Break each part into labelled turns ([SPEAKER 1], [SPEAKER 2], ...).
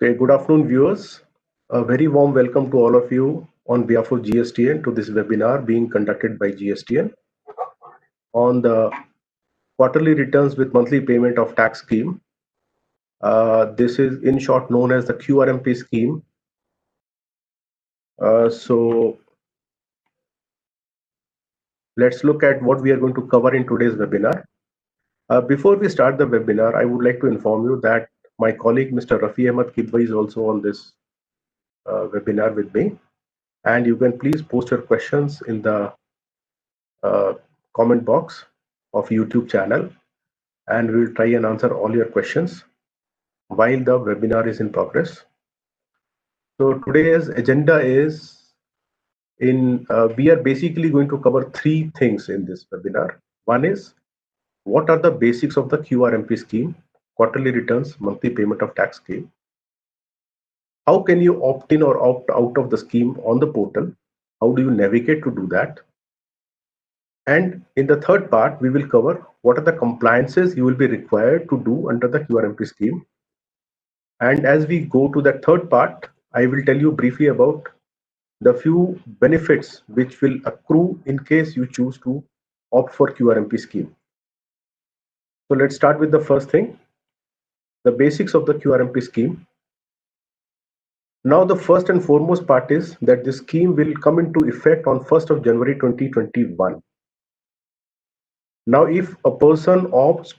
[SPEAKER 1] Okay, good afternoon, viewers. A very warm welcome to all of you on behalf of GSTN to this webinar being conducted by GSTN on the quarterly returns with monthly payment of tax scheme. This is in short known as the QRMP scheme. So let's look at what we are going to cover in today's webinar. Before we start the webinar, I would like to inform you that my colleague Mr. Rafi Ahmed Kidwai is also on this webinar with me. And you can please post your questions in the comment box of YouTube channel, and we will try and answer all your questions while the webinar is in progress. So today's agenda is we are basically going to cover three things in this webinar. One is what are the basics of the QRMP scheme, quarterly returns, monthly payment of tax scheme. How can you opt in or opt out of the scheme on the portal? How do you navigate to do that? And in the third part, we will cover what are the compliances you will be required to do under the QRMP scheme. And as we go to the third part, I will tell you briefly about the few benefits which will accrue in case you choose to opt for QRMP scheme. So let's start with the first thing, the basics of the QRMP scheme. Now the first and foremost part is that this scheme will come into effect on 1st of January 2021. Now if a person opts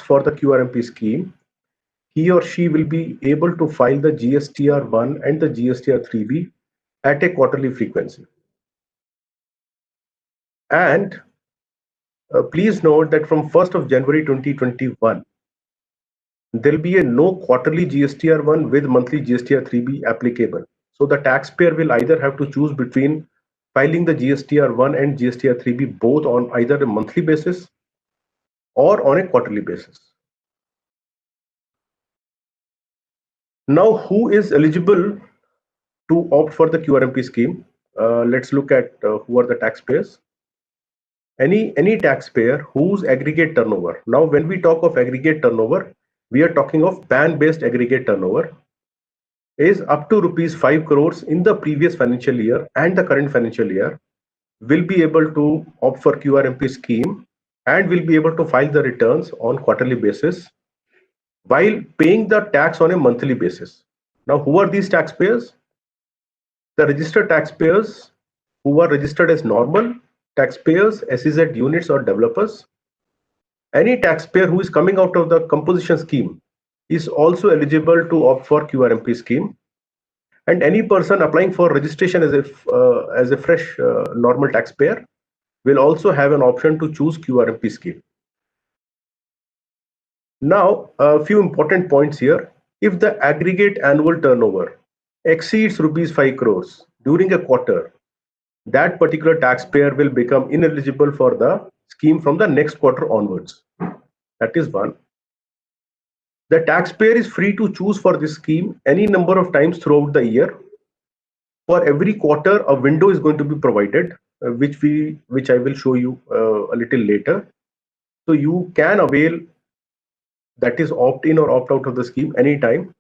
[SPEAKER 1] for the QRMP scheme, he or she will be able to file the GSTR1 and the GSTR3B at a quarterly frequency. And please note that from 1st of January 2021, there will be a no quarterly GSTR1 with monthly GSTR3B applicable. So the taxpayer will either have to choose between filing the GSTR1 and GSTR3B both on either a monthly basis or on a quarterly basis. Now, who is eligible to opt for the QRMP scheme? Let's look at who are the taxpayers. Any taxpayer whose aggregate turnover. Now, when we talk of aggregate turnover, we are talking of PAN-based aggregate turnover is up to rupees 5 crores in the previous financial year and the current financial year will be able to opt for QRMP scheme and will be able to file the returns on quarterly basis while paying the tax on a monthly basis. Now, who are these taxpayers? The registered taxpayers who are registered as normal taxpayers, SEZ units or developers. Any taxpayer who is coming out of the composition scheme is also eligible to opt for QRMP scheme. And any person applying for registration as a fresh normal taxpayer will also have an option to choose QRMP scheme. Now, a few important points here. If the aggregate annual turnover exceeds rupees 5 crores during a quarter, that particular taxpayer will become ineligible for the scheme from the next quarter onwards. That is one. The taxpayer is free to choose for this scheme any number of times throughout the year. For every quarter, a window is going to be provided, which I will show you a little later. So you can avail, that is opt in or opt out of the scheme anytime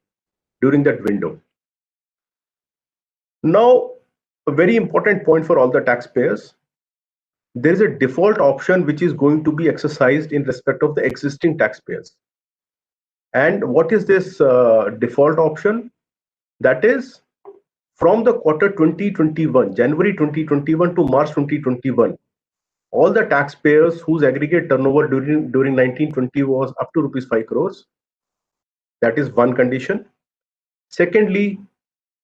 [SPEAKER 1] during that window. Now, a very important point for all the taxpayers, there is a default option which is going to be exercised in respect of the existing taxpayers. And what is this default option? That is from the quarter 2021, January 2021 to March 2021, all the taxpayers whose aggregate turnover during 1920 was up to rupees 5 crores. That is one condition. Secondly,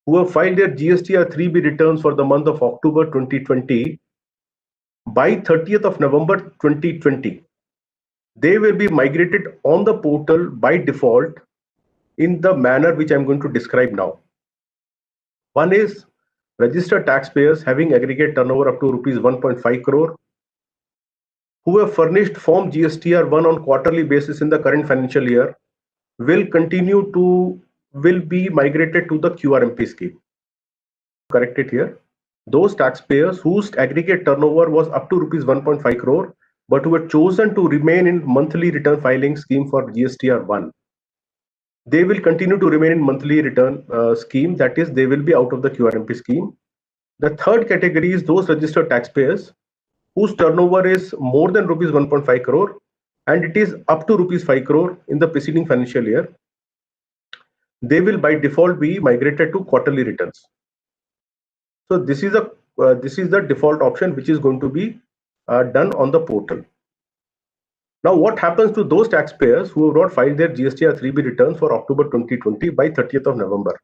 [SPEAKER 1] who have filed their GSTR3B returns for the month of October 2020 by 30th of November 2020, they will be migrated on the portal by default in the manner which I'm going to describe now. One is registered taxpayers having aggregate turnover up to rupees 1.5 crore who have furnished form GSTR1 on quarterly basis in the current financial year will be migrated to the QRMP scheme. Correct it here. Those taxpayers whose aggregate turnover was up to rupees 1.5 crore but who had chosen to remain in monthly return filing scheme for GSTR1 they will continue to remain in monthly return scheme. That is, they will be out of the QRMP scheme. The third category is those registered taxpayers whose turnover is more than rupees 1.5 crore and it is up to rupees 5 crore in the preceding financial year. They will by default be migrated to quarterly returns. So this is the default option which is going to be done on the portal. Now, what happens to those taxpayers who have not filed their GSTR 3B returns for October 2020 by 30th of November?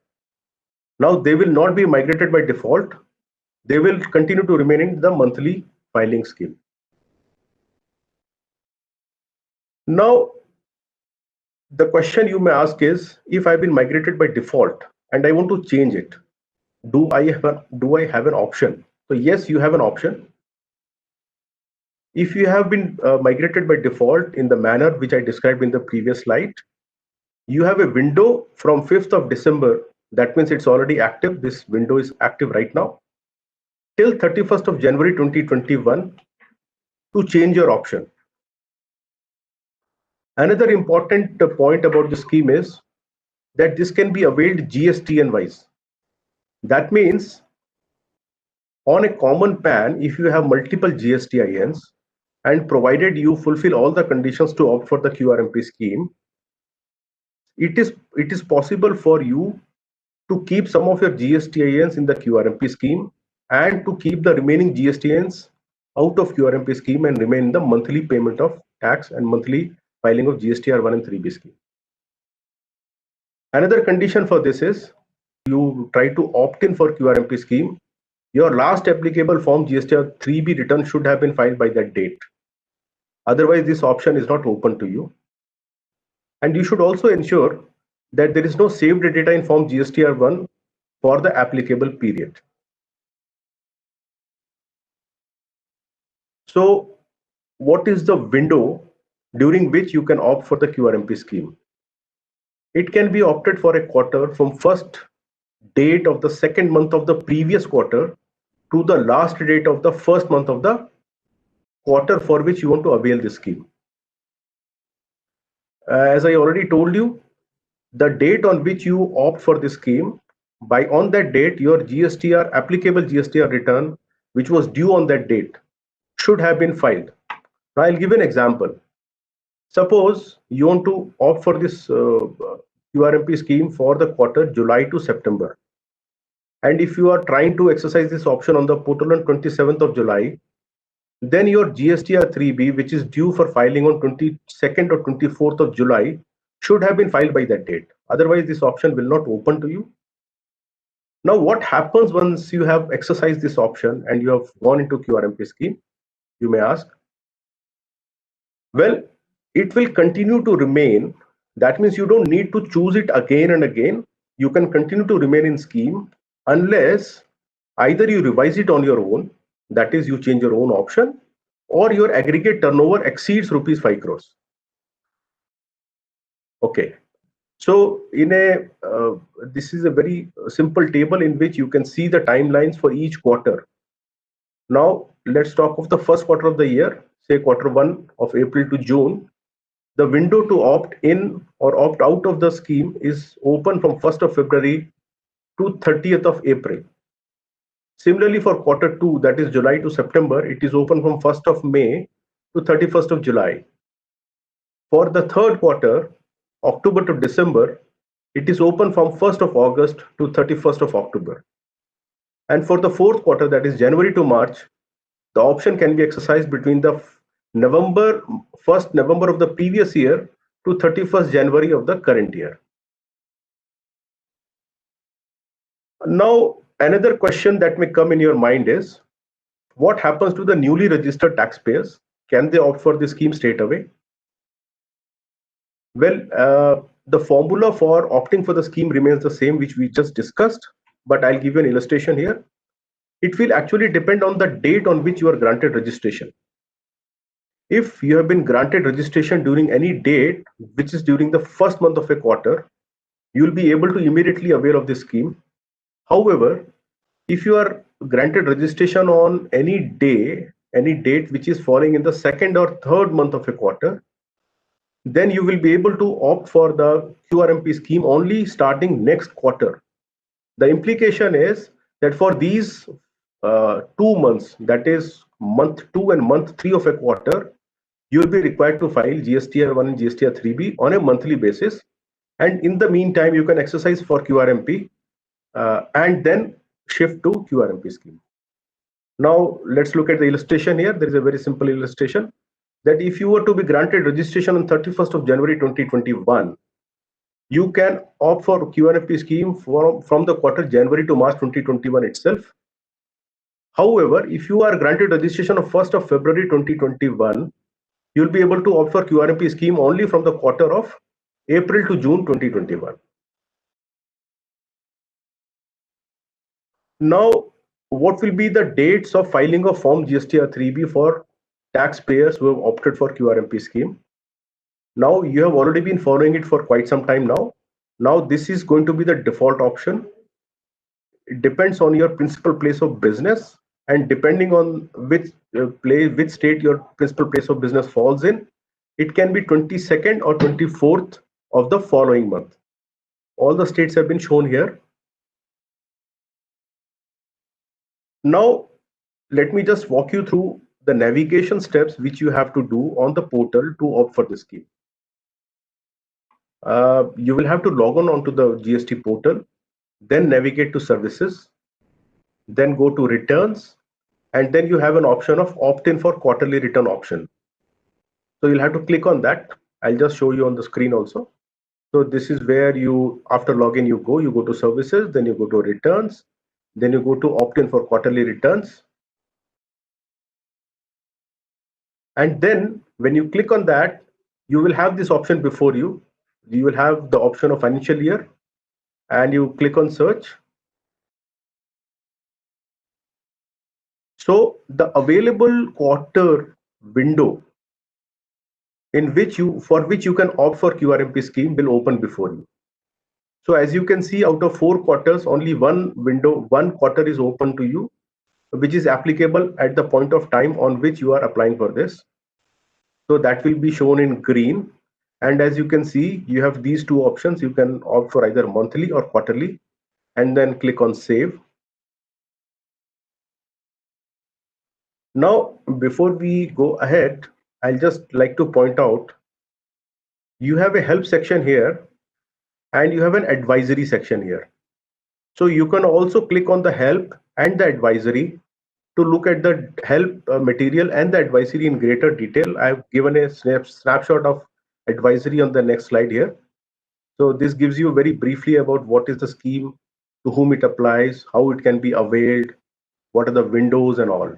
[SPEAKER 1] Now, they will not be migrated by default. They will continue to remain in the monthly filing scheme. Now, the question you may ask is, if I've been migrated by default and I want to change it, do I have an option? So yes, you have an option. If you have been migrated by default in the manner which I described in the previous slide, you have a window from 5th of December. That means it's already active. This window is active right now till 31st of January 2021 to change your option. Another important point about the scheme is that this can be availed GSTN wise. That means on a common PAN, if you have multiple GSTINs and provided you fulfill all the conditions to opt for the QRMP scheme, it is possible for you to keep some of your GSTINs in the QRMP scheme and to keep the remaining GSTINs out of QRMP scheme and remain in the monthly payment of tax and monthly filing of GSTR 1 and 3B scheme. Another condition for this is you try to opt in for QRMP scheme, your last applicable form GSTR 3B return should have been filed by that date. Otherwise, this option is not open to you. And you should also ensure that there is no saved data in form GSTR 1 for the applicable period. So what is the window during which you can opt for the QRMP scheme? It can be opted for a quarter from first date of the second month of the previous quarter to the last date of the first month of the quarter for which you want to avail this scheme. As I already told you, the date on which you opt for this scheme, on that date, your GSTR, applicable GSTR return, which was due on that date, should have been filed. Now, I'll give an example. Suppose you want to opt for this QRMP scheme for the quarter July to September. And if you are trying to exercise this option on the portal on 27th of July, then your GSTR 3B, which is due for filing on 22nd or 24th of July, should have been filed by that date. Otherwise, this option will not open to you. Now, what happens once you have exercised this option and you have gone into QRMP scheme, you may ask? Well, it will continue to remain. That means you don't need to choose it again and again. You can continue to remain in scheme unless either you revise it on your own, that is, you change your own option, or your aggregate turnover exceeds rupees 5 crores. Okay. So this is a very simple table in which you can see the timelines for each quarter. Now, let's talk of the first quarter of the year, say quarter 1 of April to June. The window to opt in or opt out of the scheme is open from 1st of February to 30th of April. Similarly, for quarter 2, that is July to September, it is open from 1st of May to 31st of July. For the third quarter, October to December, it is open from 1st of August to 31st of October. And for the fourth quarter, that is January to March, the option can be exercised between the 1st November of the previous year to 31st January of the current year. Now, another question that may come in your mind is, what happens to the newly registered taxpayers? Can they opt for the scheme straight away? Well, the formula for opting for the scheme remains the same, which we just discussed, but I'll give you an illustration here. It will actually depend on the date on which you are granted registration. If you have been granted registration during any date, which is during the first month of a quarter, you will be able to immediately avail of this scheme. However, if you are granted registration on any date which is falling in the second or third month of a quarter, then you will be able to opt for the QRMP scheme only starting next quarter. The implication is that for these 2 months, that is month 2 and month 3 of a quarter, you will be required to file GSTR 1 and GSTR 3B on a monthly basis. And in the meantime, you can exercise for QRMP and then shift to QRMP scheme. Now, let's look at the illustration here. There is a very simple illustration that if you were to be granted registration on 31st of January 2021, you can opt for QRMP scheme from the quarter January to March 2021 itself. However, if you are granted registration of 1st of February 2021, you'll be able to opt for QRMP scheme only from the quarter of April to June 2021. Now, what will be the dates of filing of Form GSTR 3B for taxpayers who have opted for QRMP scheme? Now, you have already been following it for quite some time now. Now, this is going to be the default option. It depends on your principal place of business, and depending on which state your principal place of business falls in, it can be 22nd or 24th of the following month. All the states have been shown here. Now, let me just walk you through the navigation steps which you have to do on the portal to opt for this scheme. You will have to log on onto the GST portal, then navigate to services, then go to returns, and then you have an option of opt-in for quarterly return option. So you'll have to click on that. I'll just show you on the screen also. So this is where you, after login, you go to services, then you go to returns, then you go to opt-in for quarterly returns. And then when you click on that, you will have this option before you. You will have the option of financial year, and you click on search. So the available quarter window for which you can opt for QRMP scheme will open before you. So as you can see, out of 4 quarters, only one quarter is open to you, which is applicable at the point of time on which you are applying for this. So that will be shown in green. And as you can see, you have these two options. You can opt for either monthly or quarterly, and then click on save. Now, before we go ahead, I'll just like to point out, you have a help section here and you have an advisory section here. So you can also click on the help and the advisory to look at the help material and the advisory in greater detail. I've given a snapshot of advisory on the next slide here. So this gives you very briefly about what is the scheme, to whom it applies, how it can be availed, what are the windows and all.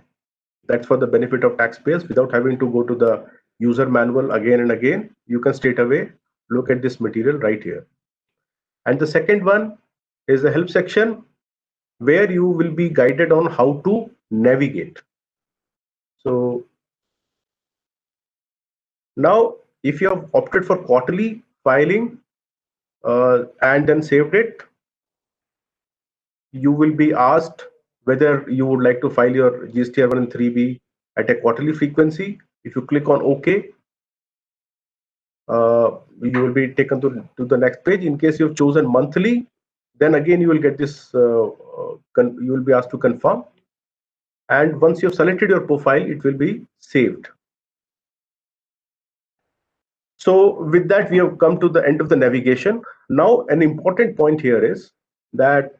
[SPEAKER 1] That's for the benefit of taxpayers without having to go to the user manual again and again. You can straight away look at this material right here. And the second one is the help section, where you will be guided on how to navigate. So now, if you have opted for quarterly filing and then saved it, you will be asked whether you would like to file your GSTR 1 and 3B at a quarterly frequency. If you click on OK, you will be taken to the next page. In case you've chosen monthly, then again you will get this, you will be asked to confirm. And once you have selected your profile, it will be saved. So with that, we have come to the end of the navigation. Now, an important point here is that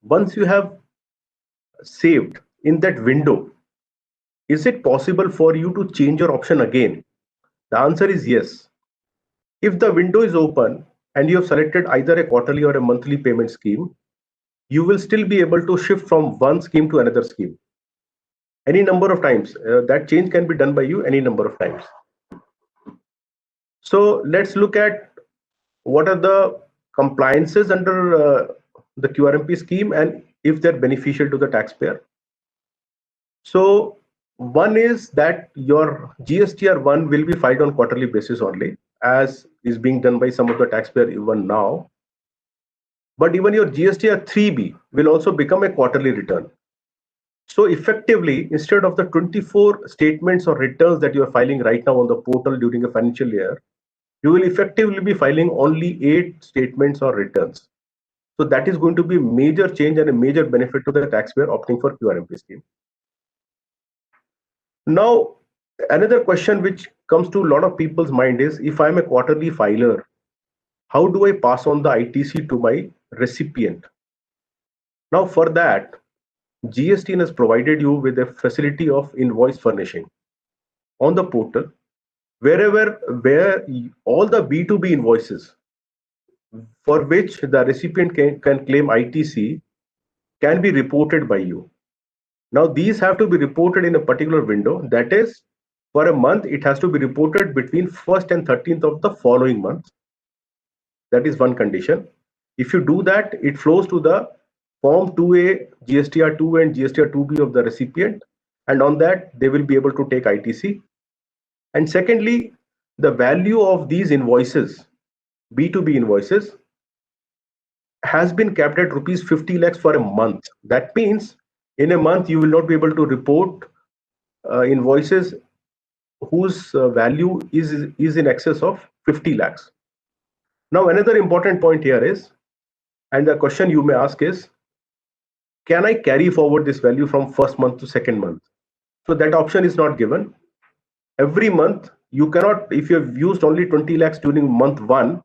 [SPEAKER 1] once you have saved in that window, is it possible for you to change your option again? The answer is yes. If the window is open and you have selected either a quarterly or a monthly payment scheme, you will still be able to shift from one scheme to another scheme any number of times. That change can be done by you any number of times. So let's look at what are the compliances under the QRMP scheme and if they're beneficial to the taxpayer. So one is that your GSTR 1 will be filed on quarterly basis only, as is being done by some of the taxpayer even now. But even your GSTR 3B will also become a quarterly return. So effectively, instead of the 24 statements or returns that you are filing right now on the portal during a financial year, you will effectively be filing only 8 statements or returns. So that is going to be a major change and a major benefit to the taxpayer opting for QRMP scheme. Now, another question which comes to a lot of people's mind is, if I'm a quarterly filer, how do I pass on the ITC to my recipient? Now, for that, GST has provided you with a facility of invoice furnishing on the portal, where all the B2B invoices for which the recipient can claim ITC can be reported by you. Now, these have to be reported in a particular window. That is, for a month, it has to be reported between 1st and 13th of the following month. That is one condition. If you do that, it flows to the Form 2A, GSTR2 and GSTR2B of the recipient, and on that, they will be able to take ITC. And secondly, the value of these invoices, B2B invoices, has been capped at rupees 50 lakhs for a month. That means in a month, you will not be able to report invoices whose value is in excess of 50 lakhs. Now, another important point here is, and the question you may ask is, can I carry forward this value from first month to second month? So that option is not given. Every month, you cannot, if you have used only 20 lakhs during month 1,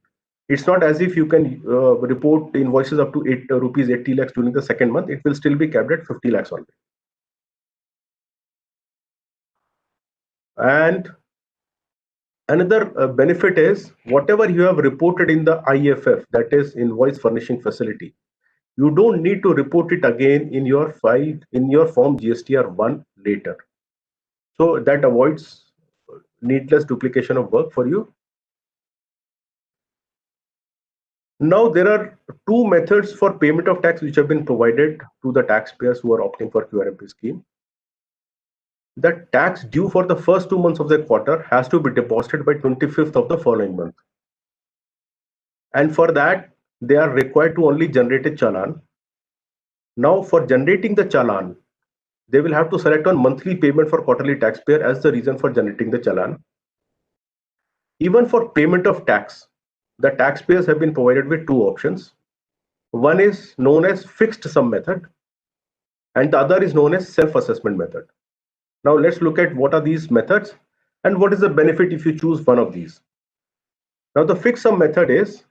[SPEAKER 1] it's not as if you can report invoices up to rupees 80 lakhs during the second month. It will still be capped at 50 lakhs only. And another benefit is, whatever you have reported in the IFF, that is invoice furnishing facility, you don't need to report it again in your file in your form GSTR1 later. So that avoids needless duplication of work for you. Now, there are two methods for payment of tax which have been provided to the taxpayers who are opting for QRMP scheme. The tax due for the first 2 months of the quarter has to be deposited by 25th of the following month. And for that, they are required to only generate a challan. Now, for generating the challan, they will have to select on monthly payment for quarterly taxpayer as the reason for generating the challan. Even for payment of tax, the taxpayers have been provided with two options. One is known as fixed sum method, and the other is known as self-assessment method. Now, let's look at what are these methods and what is the benefit if you choose one of these. Now, the fixed sum method is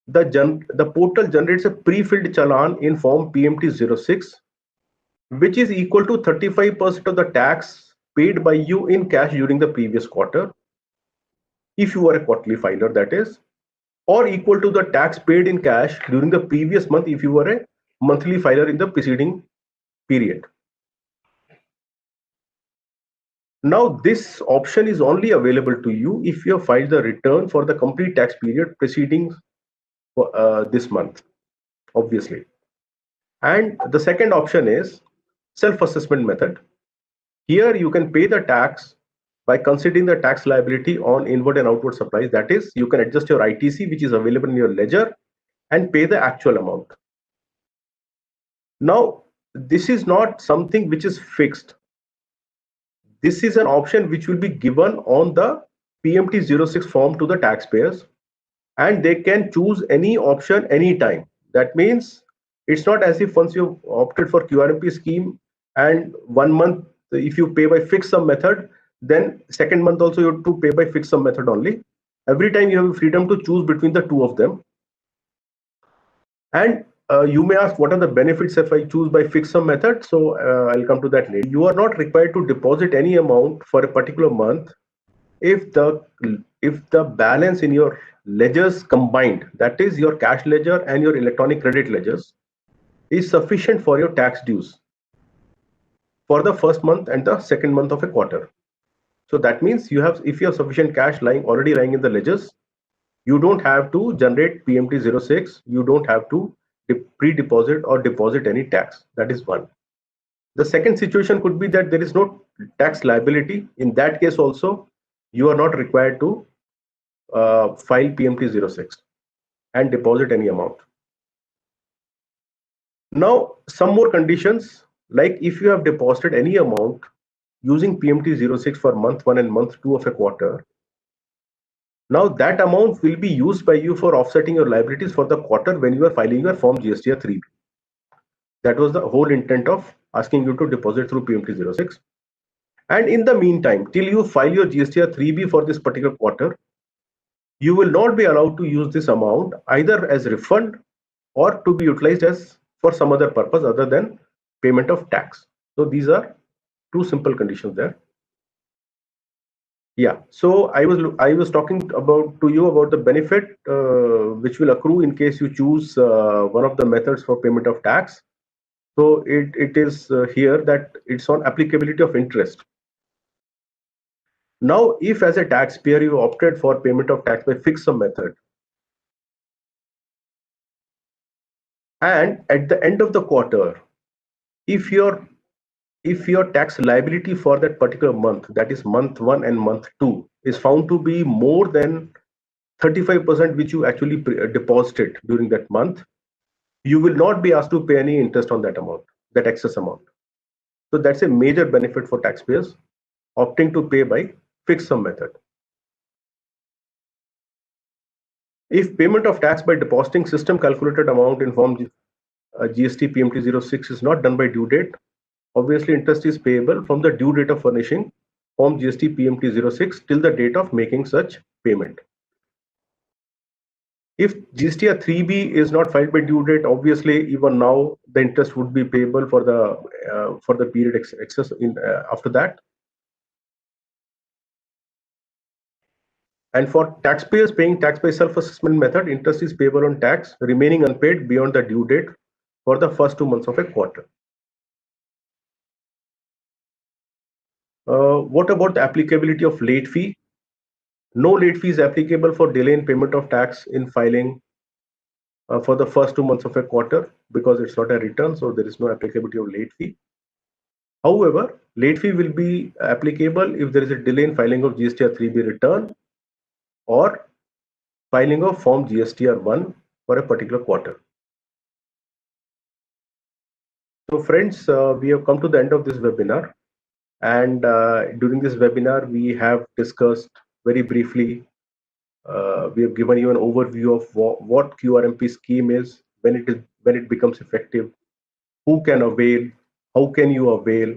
[SPEAKER 1] the portal generates a pre-filled challan in form PMT06, which is equal to 35% of the tax paid by you in cash during the previous quarter, if you were a quarterly filer, that is, or equal to the tax paid in cash during the previous month if you were a monthly filer in the preceding period. Now, this option is only available to you if you have filed the return for the complete tax period preceding this month, obviously. And the second option is self-assessment method. Here you can pay the tax by considering the tax liability on inward and outward supplies. That is, you can adjust your ITC, which is available in your ledger, and pay the actual amount. Now, this is not something which is fixed. This is an option which will be given on the PMT06 form to the taxpayers, and they can choose any option anytime. That means it's not as if once you've opted for QRMP scheme and 1 month, if you pay by fixed sum method, then second month also you have to pay by fixed sum method only. Every time you have freedom to choose between the two of them. And you may ask, what are the benefits if I choose by fixed sum method? So I'll come to that later. You are not required to deposit any amount for a particular month if the balance in your ledgers combined, that is your cash ledger and your electronic credit ledgers, is sufficient for your tax dues for the first month and the second month of a quarter. So that means if you have sufficient cash already lying in the ledgers, you don't have to generate PMT06. You don't have to pre-deposit or deposit any tax. That is one. The second situation could be that there is no tax liability. In that case also, you are not required to file PMT06 and deposit any amount. Now, some more conditions Like if you have deposited any amount using PMT06 for month 1 and month 2 of a quarter, now that amount will be used by you for offsetting your liabilities for the quarter when you are filing your Form GSTR 3B. That was the whole intent of asking you to deposit through PMT06. And in the meantime, till you file your GSTR 3B for this particular quarter, you will not be allowed to use this amount either as refund or to be utilized as for some other purpose other than payment of tax. So these are two simple conditions there. Yeah, so I was talking about to you about the benefit which will accrue in case you choose one of the methods for payment of tax. So it is here that it's on applicability of interest. Now, if as a taxpayer you opted for payment of tax by fixed sum method, and at the end of the quarter, if your tax liability for that particular month, that is month 1 and month 2, is found to be more than 35% which you actually deposited during that month, you will not be asked to pay any interest on that amount, that excess amount. So that's a major benefit for taxpayers opting to pay by fixed sum method. If payment of tax by depositing system calculated amount in form GST PMT06 is not done by due date, obviously interest is payable from the due date of furnishing form GST PMT06 till the date of making such payment. If GSTR 3B is not filed by due date, obviously even now the interest would be payable for the period excess in after that. And for taxpayers paying tax by self-assessment method, interest is payable on tax remaining unpaid beyond the due date for the first 2 months of a quarter. What about the applicability of late fee? No late fee is applicable for delay in payment of tax in filing for the first 2 months of a quarter because it's not a return, so there is no applicability of late fee. However, late fee will be applicable if there is a delay in filing of GSTR 3B return or filing of Form GSTR 1 for a particular quarter. So friends, we have come to the end of this webinar, and during this webinar we have discussed very briefly, we have given you an overview of what QRMP scheme is, when it becomes effective, who can avail, how can you avail,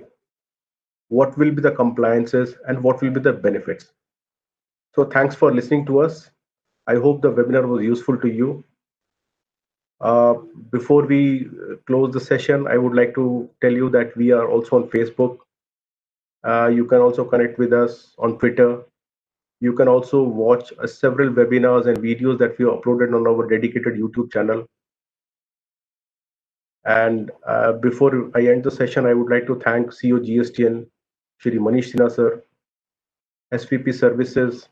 [SPEAKER 1] what will be the compliances, and what will be the benefits. So thanks for listening to us. I hope the webinar was useful to you. Before we close the session, I would like to tell you that we are also on Facebook. You can also connect with us on Twitter. You can also watch several webinars and videos that we have uploaded on our dedicated YouTube channel. And before I end the session, I would like to thank CEO GSTN, Shri Manish Sinha sir, SVP Services,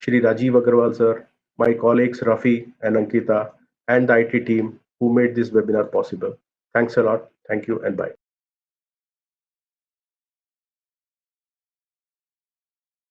[SPEAKER 1] Shri Rajiv Agarwal sir, my colleagues Rafi and Ankita, and the IT team who made this webinar possible. Thanks a lot. Thank you and bye.